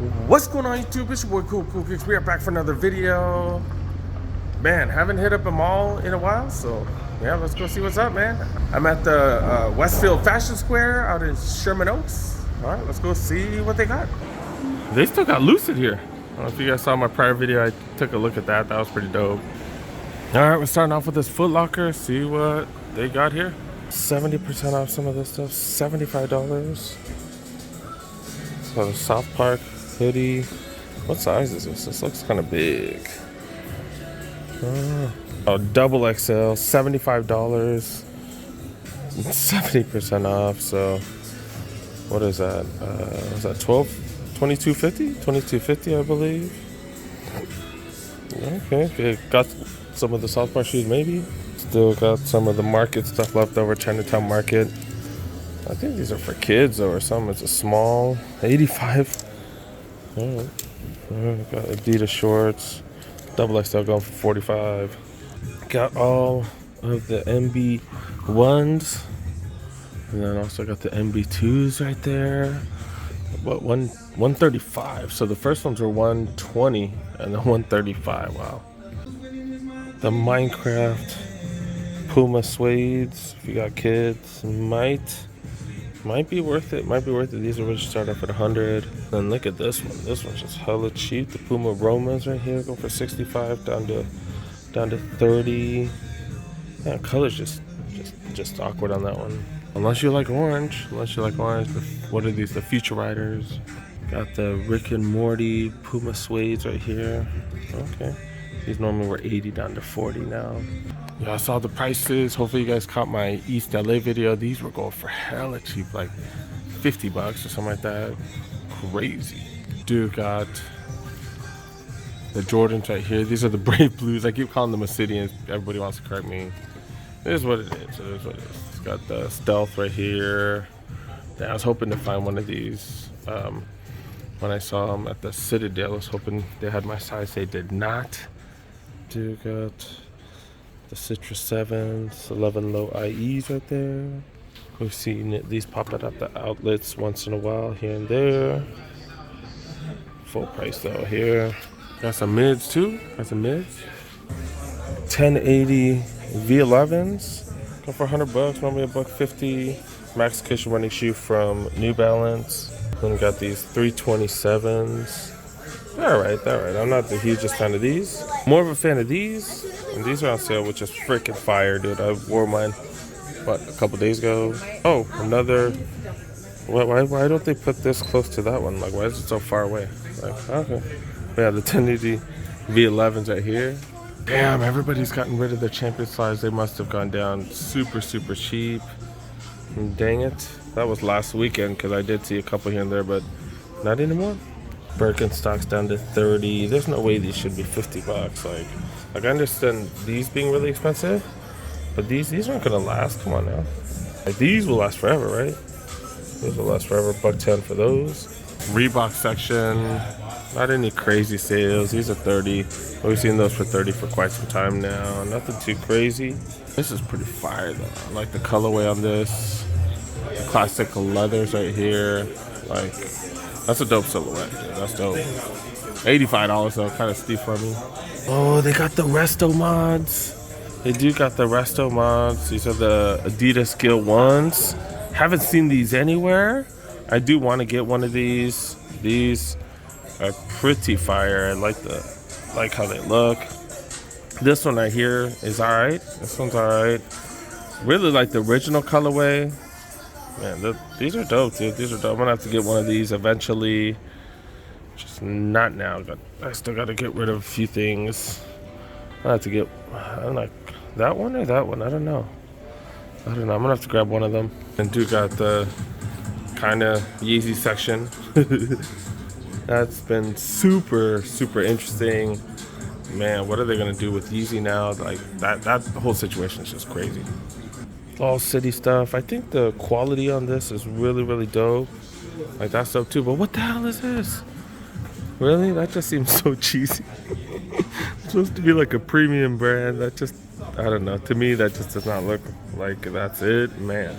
What's going on YouTube? It's your boy Cool Kicks. We are back for another video. Man, haven't hit up a mall in a while, so yeah, let's go see what's up, man. I'm at the Westfield Fashion Square out in Sherman Oaks. All right, let's go see what they got. They still got Lucid here. I don't know if you guys saw my prior video. I took a look at that. That was pretty dope. All right, we're starting off with this Footlocker. See what they got here. 70% off some of this stuff. $75. So the South Park hoodie. What size is this? This looks kind of big. Oh, double XL, $75. 70% off. So what is that? Is that 22.50? 22.50, I believe. Okay, got some of the South Park shoes, maybe. Still got some of the market stuff left over. Chinatown Market. I think these are for kids or something. It's a small 85. All right. Got Adidas shorts, double XL going for 45. Got all of the MB1s, and then also got the MB2s right there. What 135? So the first ones were 120, and then 135. Wow. The Minecraft Puma suedes. If you got kids, might be worth it. These are which start off at 100. Then look at this one. This one's just hella cheap. The Puma Romas right here go for 65 down to 30. Yeah, color's just awkward on that one. Unless you like orange. What are these? The Future Riders. Got the Rick and Morty Puma suedes right here. Okay. These normally were 80 down to 40 now. Yeah, I saw the prices. Hopefully you guys caught my East LA video. These were going for hella cheap, like $50 or something like that. Crazy. Dude, got the Jordans right here. These are the Brave Blues. I keep calling them Obsidians. Everybody wants to correct me. It is what it is. It's got the Stealth right here. Yeah, I was hoping to find one of these. When I saw them at the Citadel, I was hoping they had my size. They did not. Dude, got the Citrus 7s, 11 low IEs right there. We've seen these popping up the outlets once in a while here and there. Full price though here. Got some mids too. 1080 V11s. Go for $100, normally $150. Max cushion running shoe from New Balance. Then we got these 327s. They're alright. I'm not the hugest fan of these. More of a fan of these. And these are on sale, which is freaking fire, dude. I wore mine, a couple days ago. Oh, another. Why don't they put this close to that one? Like, why is it so far away? Like, okay. We have the 1080 V11s right here. Damn, everybody's gotten rid of their champion size. They must have gone down super cheap. And dang it. That was last weekend, because I did see a couple here and there, but not anymore. Birkenstocks down to 30. There's no way these should be $50. Like I understand these being really expensive, but these aren't gonna last. Come on now. Like these will last forever, right? These will last forever. $110 for those. Reebok section. Not any crazy sales. These are 30. We've seen those for 30 for quite some time now. Nothing too crazy. This is pretty fire though. I like the colorway on this. The classic leathers right here. Like, that's a dope silhouette, dude. That's dope. $85 though, kind of steep for me. Oh, they got the Resto mods. They do got the Resto mods. These are the Adidas Gill ones. Haven't seen these anywhere. I do want to get one of these. These are pretty fire. I like how they look. This one right here is alright. This one's alright. Really like the original colorway. Man, these are dope, dude. These are dope. I'm gonna have to get one of these eventually. Just not now. I still gotta get rid of a few things. I have to get. I don't know, that one or that one. I don't know. I'm gonna have to grab one of them. And dude got the kind of Yeezy section. That's been super interesting. Man, what are they gonna do with Yeezy now? Like that whole situation is just crazy. All city stuff. I think the quality on this is really dope. Like that's dope too. But what the hell is this? Really? That just seems so cheesy. It's supposed to be like a premium brand. I don't know. To me, that just does not look like that's it. Man,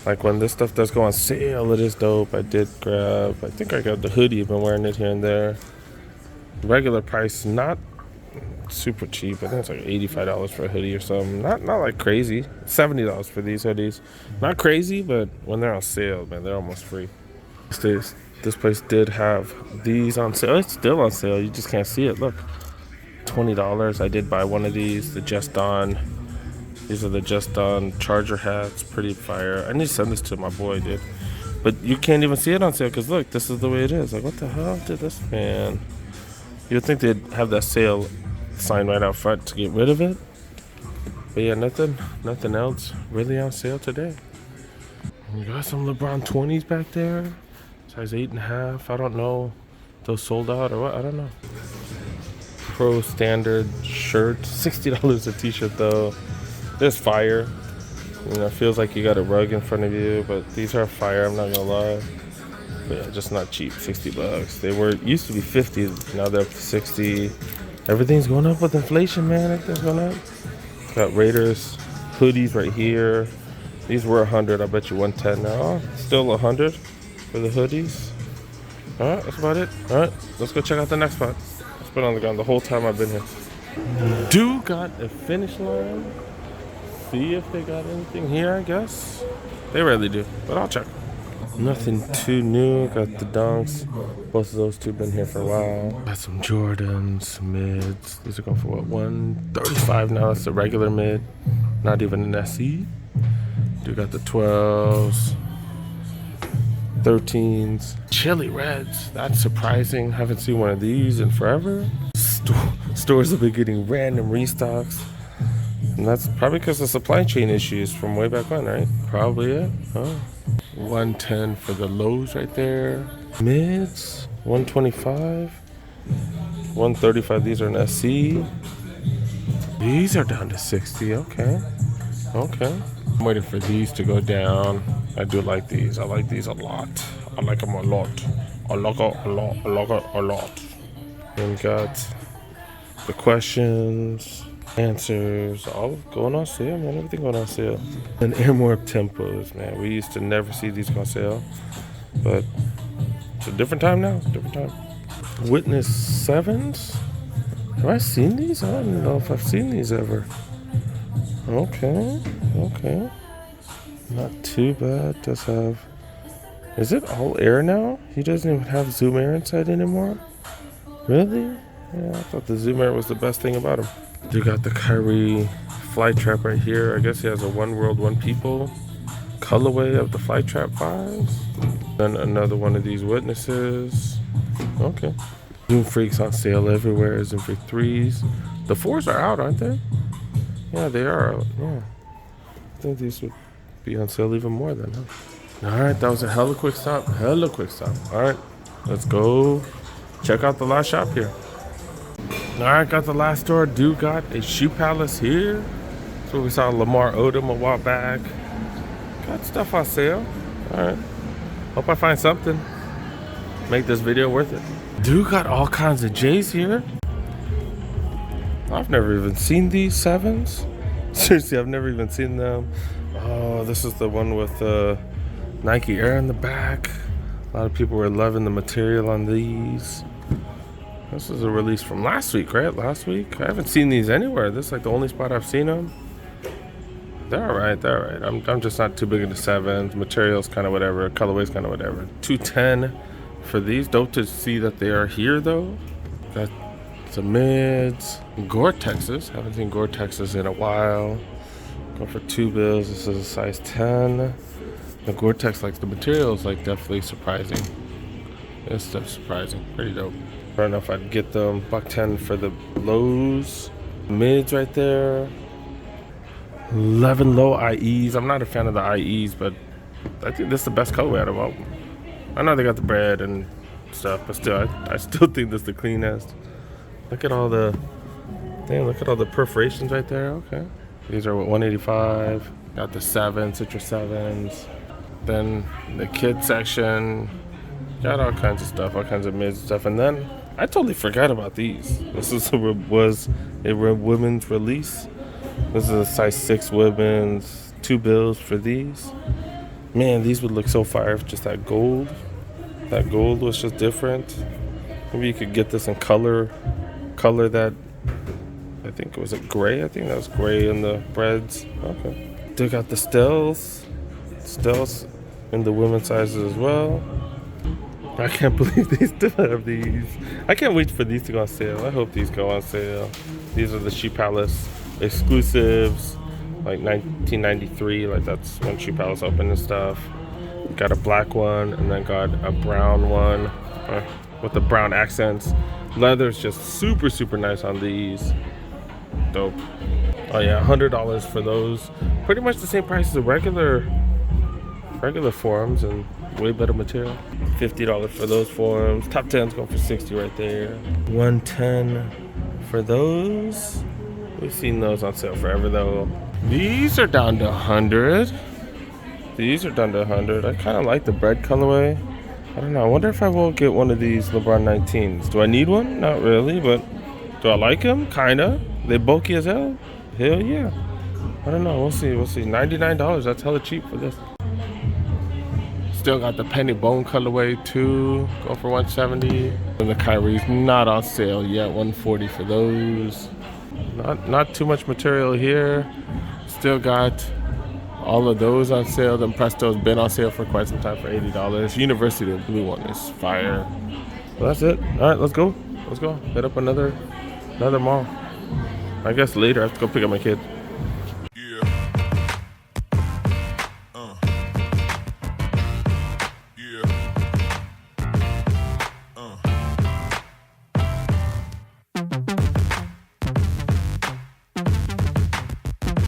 Like when this stuff does go on sale, it is dope. I think I got the hoodie. I've been wearing it here and there. Regular price, not super cheap. I think it's like $85 for a hoodie or something. Not like crazy. $70 for these hoodies. Not crazy, but when they're on sale, man, they're almost free. This place did have these on sale. It's still on sale. You just can't see it. Look, $20. I did buy one of these. The Just On. These are the Just On Charger hats. Pretty fire. I need to send this to my boy, dude. But you can't even see it on sale because look, this is the way it is. Like, what the hell did this, man? You'd think they'd have that sale sign right out front to get rid of it. But yeah, nothing else really on sale today. We got some LeBron 20s back there. Size 8.5. I don't know. Those sold out or what? I don't know. Pro standard shirt. $60 a t-shirt though. There's fire. You know, it feels like you got a rug in front of you, but these are fire, I'm not gonna lie. But yeah, just not cheap, $60. They used to be 50, now they're up to 60. Everything's going up with inflation, man. Everything's going up. Got Raiders hoodies right here. These were 100, I bet you 110 now. Still 100 for the hoodies. All right, that's about it. All right, let's go check out the next spot. It's been on the ground the whole time I've been here. Dude got a finish line. See if they got anything here, I guess. They rarely do, but I'll check. Nothing too new. Got the Dunks. Both of those two been here for a while. Got some Jordans, some mids. These are going for what, $135 now. That's a regular mid. Not even an SE. Dude got the 12s, 13s, chili reds. That's surprising. Haven't seen one of these in forever. Stores have been getting random restocks. And that's probably because of supply chain issues from way back when, right? Probably it. Oh. 110 for the lows right there. Mids, 125. 135, these are an SC. These are down to 60, okay. Okay. I'm waiting for these to go down. I do like these. I like these a lot. I like them a lot. I like it a lot. I like it a lot. And got the questions, answers, all going on sale, man. Everything going on sale. And Airmore tempos, man. We used to never see these go on sale, but it's a different time now. Different time. Witness 7s. Have I seen these? I don't know if I've seen these ever. Okay. Okay. Not too bad. Does have. Is it all air now? He doesn't even have Zoom Air inside anymore. Really? Yeah, I thought the Zoom Air was the best thing about him. You got the Kyrie Fly Trap right here. I guess he has a One World, One People colorway of the Fly Trap 5s. Then another one of these Witnesses. Okay. Zoom Freaks on sale everywhere. Zoom Freak 3s. The 4s are out, aren't they? Yeah, they are out. Yeah. I think these would be on sale even more then, huh? Alright, that was a hella quick stop. Hella quick stop. Alright, let's go check out the last shop here. Alright, got the last store. Dude got a Shoe Palace here. That's where we saw Lamar Odom a while back. Got stuff on sale. Alright. Hope I find something. Make this video worth it. Dude got all kinds of J's here. I've never even seen these 7s. Seriously, I've never even seen them. Oh, this is the one with Nike Air in the back. A lot of people were loving the material on these. This is a release from last week, right? Last week? I haven't seen these anywhere. This is like the only spot I've seen them. They're alright, they're alright. I'm just not too big into 7s. Material's kind of whatever. Colorway's kind of whatever. 210 for these. Dope to see that they are here though. Got some mids. Gore-Texas. Haven't seen Gore-Texas in a while. Going for $2. This is a size 10. The Gore-Tex, like the material is like definitely surprising. This stuff's surprising. Pretty dope. I don't know if I'd get them. $110 for the lows. Mids right there. 11 low IEs. I'm not a fan of the IEs, but I think this is the best colorway out of all. I know they got the bread and stuff, but still, I still think this is the cleanest. Look at all the, damn, look at all the perforations right there. Okay. These are what, 185. Got the 7, Citrus 7s. Then the kids section. Got all kinds of stuff, all kinds of mid stuff. And then I totally forgot about these. This was a women's release. This is a size 6 women's. $2 for these. Man, these would look so fire if just that gold. That gold was just different. Maybe you could get this in color. Color that, I think it was a gray. I think that was gray in the breads. Okay. Still got the Stealth. Stealth in the women's sizes as well. I can't believe they still have these. I can't wait for these to go on sale. I hope these go on sale. These are the Shoe Palace exclusives, like 1993. Like that's when Shoe Palace opened and stuff. Got a black one and then got a brown one with the brown accents. Leather's just super, super nice on these. Dope. Oh yeah, $100 for those. Pretty much the same price as the regular forums and way better material. $50 for those forums. Top 10's going for $60 right there. $110 for those. We've seen those on sale forever though. These are down to $100. These are down to $100. I kind of like the bread colorway. I don't know. I wonder if I will get one of these LeBron 19s. Do I need one? Not really, but do I like them? Kinda. They bulky as hell? Hell yeah. I don't know. We'll see. We'll see. $99. That's hella cheap for this. Still got the Penny Bone colorway too. Go for $170. And the Kyrie's not on sale yet. $140 for those. Not too much material here. Still got all of those on sale. The Presto's been on sale for quite some time for $80. University, the blue one is fire. Well, that's it. All right, let's go. Let's go. Hit up another mall. I guess later I have to go pick up my kid.